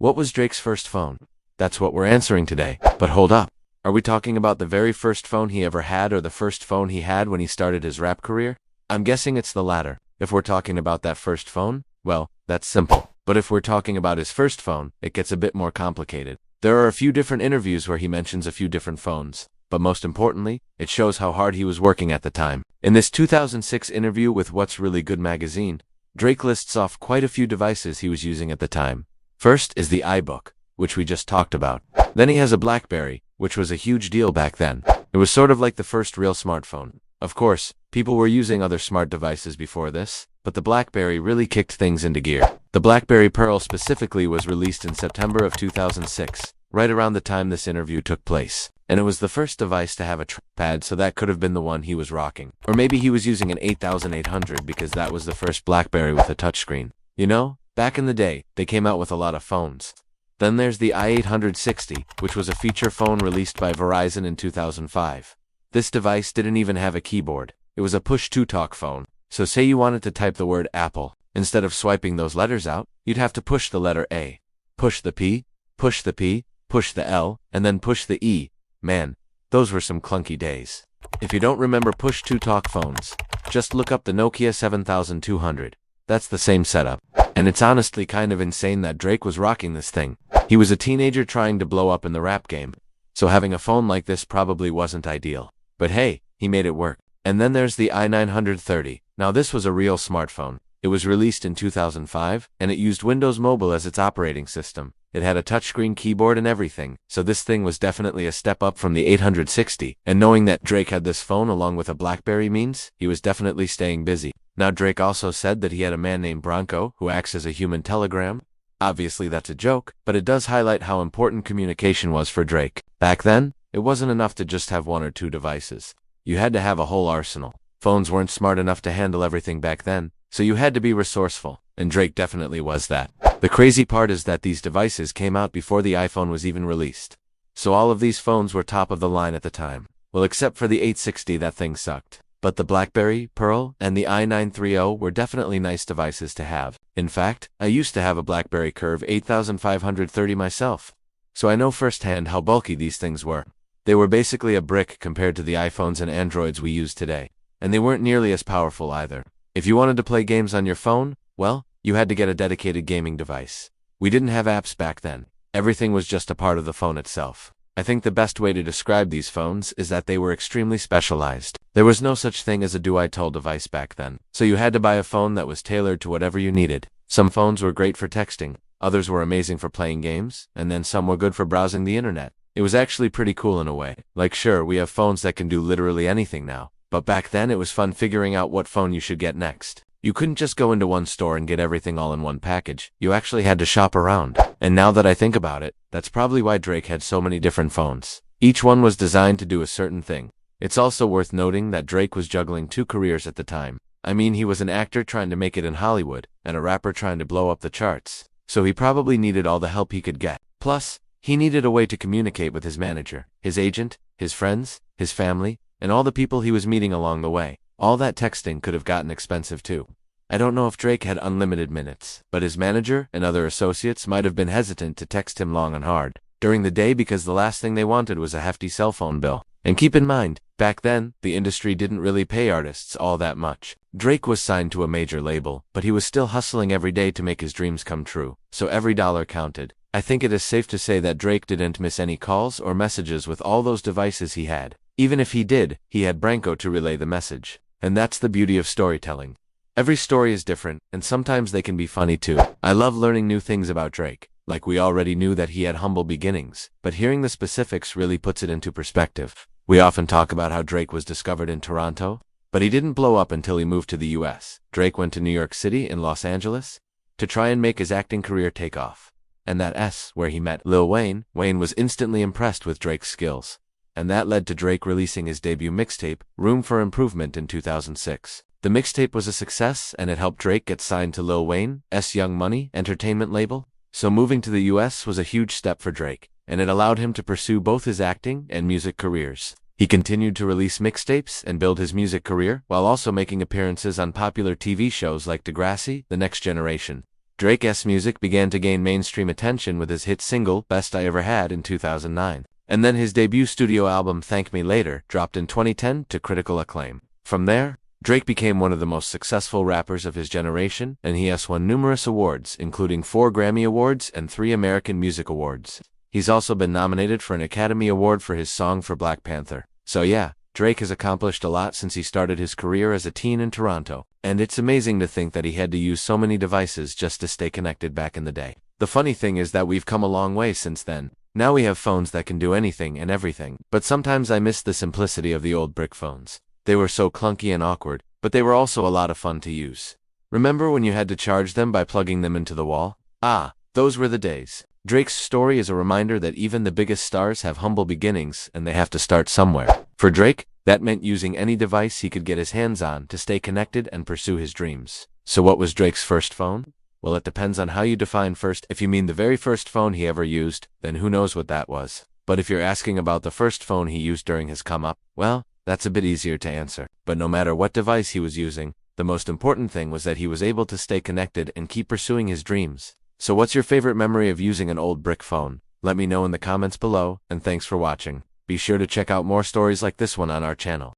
What was Drake's first phone? That's what we're answering today. But hold up. Are we talking about the very first phone he ever had or the first phone he had when he started his rap career? I'm guessing it's the latter. If we're talking about that first phone, well, that's simple. But if we're talking about his first phone, it gets a bit more complicated. There are a few different interviews where he mentions a few different phones. But most importantly, it shows how hard he was working at the time. In this 2006 interview with What's Really Good magazine, Drake lists off quite a few devices he was using at the time. First is the iBook, which we just talked about. Then he has a BlackBerry, which was a huge deal back then. It was sort of like the first real smartphone. Of course, people were using other smart devices before this, but the BlackBerry really kicked things into gear. The BlackBerry Pearl specifically was released in September of 2006, right around the time this interview took place. And it was the first device to have a trackpad, so that could have been the one he was rocking. Or maybe he was using an 8800 because that was the first BlackBerry with a touchscreen. You know, back in the day, they came out with a lot of phones. Then there's the i860, which was a feature phone released by Verizon in 2005. This device didn't even have a keyboard. It was a push-to-talk phone. So say you wanted to type the word Apple. Instead of swiping those letters out, you'd have to push the letter A, push the P, push the P, push the L, and then push the E. Man, those were some clunky days. If you don't remember push-to-talk phones, just look up the Nokia 7200. That's the same setup. And it's honestly kind of insane that Drake was rocking this thing. He was a teenager trying to blow up in the rap game, so having a phone like this probably wasn't ideal. But hey, he made it work. And then there's the i930. Now this was a real smartphone. It was released in 2005, and it used Windows Mobile as its operating system. It had a touchscreen keyboard and everything, so this thing was definitely a step up from the 860. And knowing that Drake had this phone along with a BlackBerry means he was definitely staying busy. Now Drake also said that he had a man named Bronco who acts as a human telegram. Obviously that's a joke, but it does highlight how important communication was for Drake. Back then, it wasn't enough to just have one or two devices. You had to have a whole arsenal. Phones weren't smart enough to handle everything back then, so you had to be resourceful, and Drake definitely was that. The crazy part is that these devices came out before the iPhone was even released. So all of these phones were top of the line at the time. Well, except for the 860, that thing sucked. But the BlackBerry, Pearl, and the i930 were definitely nice devices to have. In fact, I used to have a BlackBerry Curve 8530 myself, so I know firsthand how bulky these things were. They were basically a brick compared to the iPhones and Androids we use today, and they weren't nearly as powerful either. If you wanted to play games on your phone, well, you had to get a dedicated gaming device. We didn't have apps back then. Everything was just a part of the phone itself. I think the best way to describe these phones is that they were extremely specialized. There was no such thing as a do-I-tell device back then, so you had to buy a phone that was tailored to whatever you needed. Some phones were great for texting, others were amazing for playing games, and then some were good for browsing the internet. It was actually pretty cool in a way. Like sure, we have phones that can do literally anything now, but back then it was fun figuring out what phone you should get next. You couldn't just go into one store and get everything all in one package. You actually had to shop around. And now that I think about it, that's probably why Drake had so many different phones. Each one was designed to do a certain thing. It's also worth noting that Drake was juggling two careers at the time. I mean, he was an actor trying to make it in Hollywood, and a rapper trying to blow up the charts. So he probably needed all the help he could get. Plus, he needed a way to communicate with his manager, his agent, his friends, his family, and all the people he was meeting along the way. All that texting could have gotten expensive too. I don't know if Drake had unlimited minutes, but his manager and other associates might have been hesitant to text him long and hard during the day because the last thing they wanted was a hefty cell phone bill. And keep in mind, back then, the industry didn't really pay artists all that much. Drake was signed to a major label, but he was still hustling every day to make his dreams come true, so every dollar counted. I think it is safe to say that Drake didn't miss any calls or messages with all those devices he had. Even if he did, he had Bronco to relay the message. And that's the beauty of storytelling. Every story is different, and sometimes they can be funny too. I love learning new things about Drake. Like we already knew that he had humble beginnings, but hearing the specifics really puts it into perspective. We often talk about how Drake was discovered in Toronto, but he didn't blow up until he moved to the US. Drake went to New York City and Los Angeles to try and make his acting career take off. And that's where he met Lil Wayne. Wayne was instantly impressed with Drake's skills. And that led to Drake releasing his debut mixtape, Room for Improvement, in 2006. The mixtape was a success, and it helped Drake get signed to Lil Wayne's Young Money entertainment label. So moving to the US was a huge step for Drake, and it allowed him to pursue both his acting and music careers. He continued to release mixtapes and build his music career, while also making appearances on popular TV shows like Degrassi, The Next Generation, Drake's music began to gain mainstream attention with his hit single, Best I Ever Had, in 2009. And then his debut studio album, Thank Me Later, dropped in 2010 to critical acclaim. From there, Drake became one of the most successful rappers of his generation, and he has won numerous awards, including 4 Grammy Awards and 3 American Music Awards. He's also been nominated for an Academy Award for his song for Black Panther. So yeah, Drake has accomplished a lot since he started his career as a teen in Toronto, and it's amazing to think that he had to use so many devices just to stay connected back in the day. The funny thing is that we've come a long way since then. Now we have phones that can do anything and everything, but sometimes I miss the simplicity of the old brick phones. They were so clunky and awkward, but they were also a lot of fun to use. Remember when you had to charge them by plugging them into the wall? Ah, those were the days. Drake's story is a reminder that even the biggest stars have humble beginnings and they have to start somewhere. For Drake, that meant using any device he could get his hands on to stay connected and pursue his dreams. So what was Drake's first phone? Well, it depends on how you define first. If you mean the very first phone he ever used, then who knows what that was. But if you're asking about the first phone he used during his come-up, well, that's a bit easier to answer. But no matter what device he was using, the most important thing was that he was able to stay connected and keep pursuing his dreams. So what's your favorite memory of using an old brick phone? Let me know in the comments below, and thanks for watching. Be sure to check out more stories like this one on our channel.